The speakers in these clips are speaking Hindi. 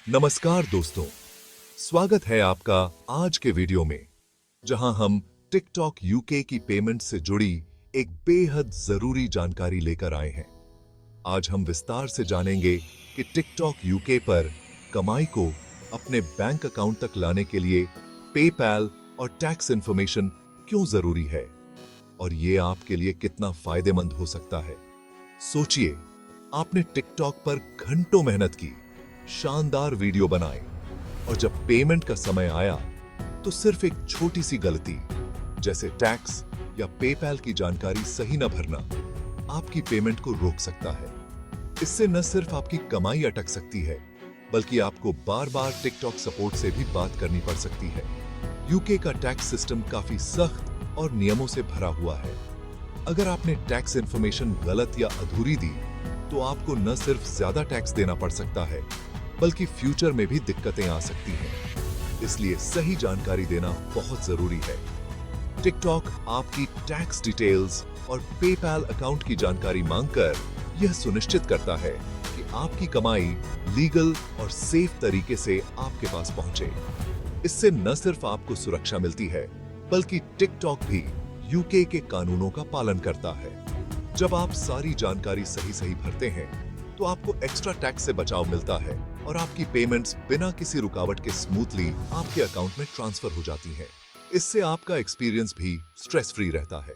नमस्कार दोस्तों, स्वागत है आपका आज के वीडियो में, जहां हम टिकटॉक यूके की पेमेंट से जुड़ी एक बेहद जरूरी जानकारी लेकर आए हैं। आज हम विस्तार से जानेंगे कि टिकटॉक यूके पर कमाई को अपने बैंक अकाउंट तक लाने के लिए पेपैल और टैक्स इंफॉर्मेशन क्यों जरूरी है और ये आपके लिए कितना फायदेमंद हो सकता है। सोचिए, आपने टिकटॉक पर घंटों मेहनत की, शानदार वीडियो बनाए और जब पेमेंट का समय आया तो सिर्फ एक छोटी सी गलती जैसे टैक्स या पेपैल की जानकारी सही न भरना आपकी पेमेंट को रोक सकता है। इससे न सिर्फ आपकी कमाई अटक सकती है बल्कि आपको बार बार टिकटॉक सपोर्ट से भी बात करनी पड़ सकती है। यूके का टैक्स सिस्टम काफी सख्त और नियमों से भरा हुआ है। अगर आपने टैक्स इंफॉर्मेशन गलत या अधूरी दी तो आपको न सिर्फ ज्यादा टैक्स देना पड़ सकता है बल्कि फ्यूचर में भी दिक्कतें आ सकती हैं। इसलिए सही जानकारी देना बहुत जरूरी है। टिकटॉक आपकी टैक्स डिटेल्स और पेपैल अकाउंट की जानकारी मांगकर यह सुनिश्चित करता है कि आपकी कमाई लीगल और सेफ तरीके से आपके पास पहुंचे। इससे न सिर्फ आपको सुरक्षा मिलती है बल्कि टिकटॉक भी यूके के कानूनों का पालन करता है। जब आप सारी जानकारी सही भरते हैं तो आपको एक्स्ट्रा टैक्स से बचाव मिलता है और आपकी पेमेंट्स बिना किसी रुकावट के स्मूथली आपके अकाउंट में ट्रांसफर हो जाती हैं। इससे आपका एक्सपीरियंस भी स्ट्रेस फ्री रहता है।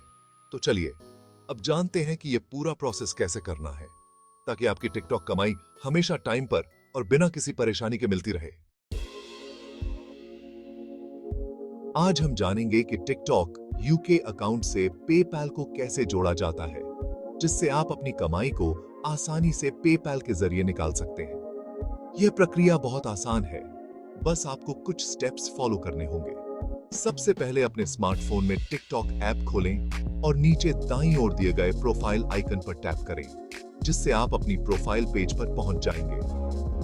तो चलिए अब जानते हैं कि यह पूरा प्रोसेस कैसे करना है ताकि आपकी टिकटॉक कमाई हमेशा टाइम पर और बिना किसी परेशानी के मिलती रहे। आज हम जानेंगे कि टिकटॉक यूके अकाउंट से पेपैल को कैसे जोड़ा जाता है, जिससे आप अपनी कमाई को आसानी से पेपैल के जरिए निकाल सकते हैं। यह प्रक्रिया बहुत आसान है, बस आपको कुछ स्टेप्स फॉलो करने होंगे। सबसे पहले अपने स्मार्टफोन में टिकटॉक ऐप खोलें और नीचे दाईं ओर दिए गए प्रोफाइल आइकन पर टैप करें, जिससे आप अपनी प्रोफाइल पेज पर पहुंच जाएंगे।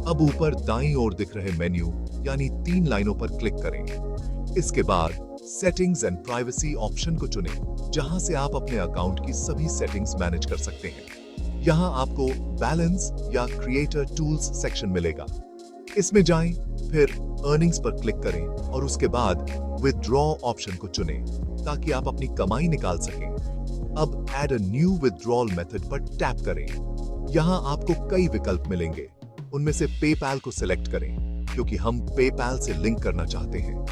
अब ऊपर दाईं ओर दिख रहे मेन्यू यानी 3 लाइनों पर क्लिक करें। इसके बाद सेटिंग्स एंड प्राइवेसी ऑप्शन को चुनें, जहां से आप अपने अकाउंट की सभी सेटिंग्स मैनेज कर सकते हैं। यहां आपको बैलेंस या क्रिएटर टूल्स सेक्शन मिलेगा। इसमें जाएं, फिर अर्निंग्स पर क्लिक करें और उसके बाद विथड्रॉ ऑप्शन को चुनें ताकि आप अपनी कमाई निकाल सकें। अब add a new withdrawal method पर टैप करें। यहां आपको कई विकल्प मिलेंगे। उनमें से पेपैल को सिलेक्ट करें क्योंकि हम पेपैल से लिंक करना चाहते हैं।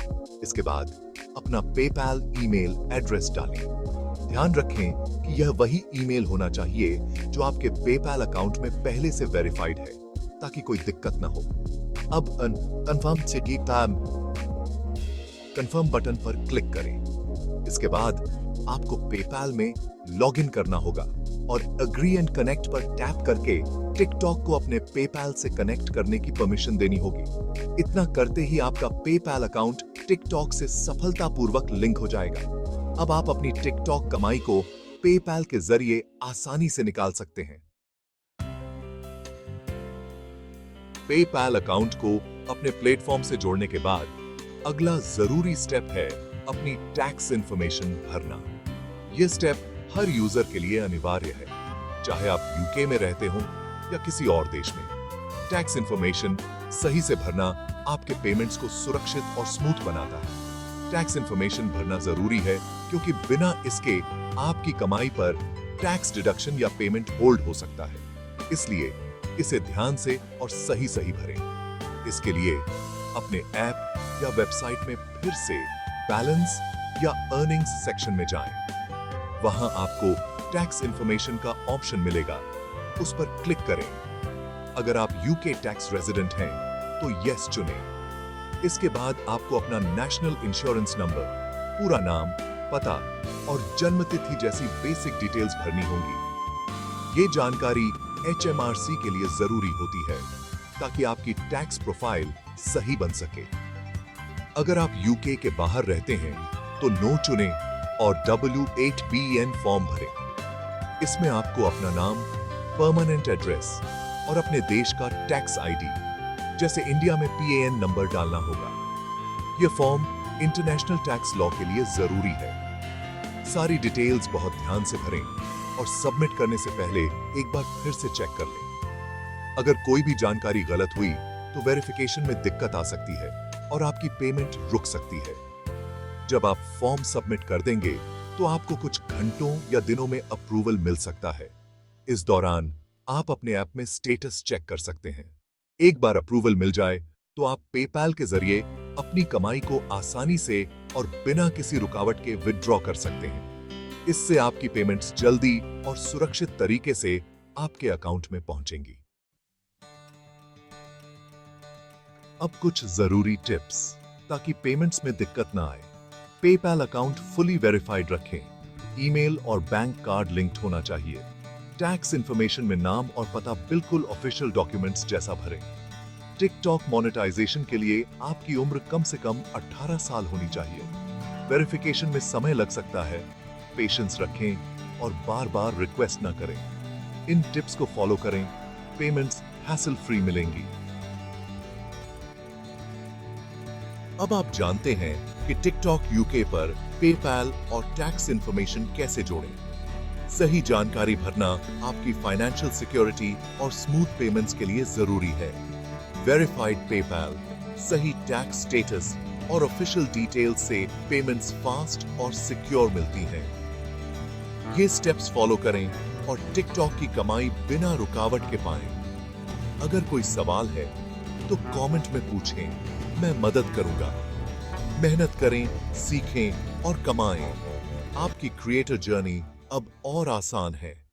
इसके बाद अपना पेपैल ईमेल एड्रेस डालें। ध्यान रखें कि यह वही ईमेल होना चाहिए जो आपके पेपैल अकाउंट में पहले से वेरीफाइड है ताकि कोई दिक्कत ना हो। अब कंफर्म बटन पर क्लिक करें। इसके बाद आपको पेपैल में लॉगिन करना होगा और एग्री एंड कनेक्ट पर टैप करके टिकटॉक को अपने पेपैल से कनेक्ट करने की परमिशन देनी होगी। इतना करते ही आपका पेपैल अकाउंट टिकटॉक से सफलतापूर्वक लिंक हो जाएगा। अब आप अपनी टिकटॉक कमाई को पेपैल के जरिए आसानी से निकाल सकते हैं। पेपैल अकाउंट को अपने प्लेटफॉर्म से जोड़ने के बाद अगला जरूरी स्टेप है अपनी टैक्स इंफॉर्मेशन भरना। यह स्टेप हर यूजर के लिए अनिवार्य है, चाहे आप यूके में रहते हो या किसी और देश में। टैक्स इंफॉर्मेशन सही से भरना आपके पेमेंट्स को सुरक्षित और स्मूथ बनाता है। टैक्स इंफॉर्मेशन भरना जरूरी है क्योंकि बिना इसके आपकी कमाई पर टैक्स डिडक्शन या पेमेंट होल्ड हो सकता है। इसलिए इसे ध्यान से और सही भरें। इसके लिए अपने ऐप या वेबसाइट में फिर से बैलेंस या अर्निंग्स सेक्शन में जाएं। वहां आपको टैक्स इंफॉर्मेशन का ऑप्शन मिलेगा, उस पर क्लिक करें। अगर आप यूके टैक्स रेजिडेंट हैं तो यस चुनें। इसके बाद आपको अपना नेशनल इंश्योरेंस नंबर, पूरा नाम, पता और जन्म तिथि जैसी बेसिक डिटेल्स भरनी होंगी। ये जानकारी HMRC के लिए जरूरी होती है ताकि आपकी टैक्स प्रोफाइल सही बन सके। अगर आप यूके के बाहर रहते हैं तो नो चुनें और W8BN फॉर्म भरें। इसमें आपको अपना नाम, परमानेंट एड्रेस और अपने देश का टैक्स ID जैसे इंडिया में PAN नंबर डालना होगा। यह फॉर्म इंटरनेशनल टैक्स लॉ के लिए जरूरी है। सारी डिटेल्स बहुत ध्यान से भरें और सबमिट करने से पहले एक बार फिर से चेक कर लें। अगर कोई भी जानकारी गलत हुई तो वेरिफिकेशन में दिक्कत आ सकती है और आपकी पेमेंट रुक सकती है। जब आप फॉर्म सबमिट कर देंगे तो आपको कुछ घंटों या दिनों में अप्रूवल मिल सकता है। इस दौरान आप अपने ऐप में स्टेटस चेक कर सकते हैं। एक बार अप्रूवल मिल जाए तो आप पेपैल के जरिए अपनी कमाई को आसानी से और बिना किसी रुकावट के विथड्रॉ कर सकते हैं। इससे आपकी पेमेंट्स जल्दी और सुरक्षित तरीके से आपके अकाउंट में पहुंचेंगी। अब कुछ जरूरी टिप्स ताकि पेमेंट्स में दिक्कत ना आए। पेपैल अकाउंट फुली वेरीफाइड रखें। ईमेल और बैंक कार्ड लिंक्ड होना चाहिए। टैक्स इंफॉर्मेशन में नाम और पता बिल्कुल ऑफिशियल डॉक्यूमेंट्स जैसा भरें। टिकटॉक मोनेटाइजेशन के लिए आपकी उम्र कम से कम 18 साल होनी चाहिए। वेरिफिकेशन में समय लग सकता है, पेशेंस रखें और बार-बार रिक्वेस्ट ना करें। इन टिप्स को फॉलो करें, पेमेंट्स हैसल फ्री मिलेंगी। अब आप जानते हैं कि टिकटॉक यूके पर पेपैल और टैक्स इंफॉर्मेशन कैसे जोड़ें। सही जानकारी भरना आपकी फाइनेंशियल सिक्योरिटी और स्मूथ पेमेंट्स के लिए जरूरी है। वेरीफाइड पेपैल, सही टैक्स स्टेटस और ऑफिशियल डिटेल्स से पेमेंट्स फास्ट और सिक्योर मिलती हैं। ये स्टेप्स फॉलो करें और टिकटॉक की कमाई बिना रुकावट के पाएं। अगर कोई सवाल है तो कमेंट में पूछें, मैं मदद करूंगा। मेहनत करें, सीखें और कमाएं। आपकी क्रिएटर जर्नी अब और आसान है।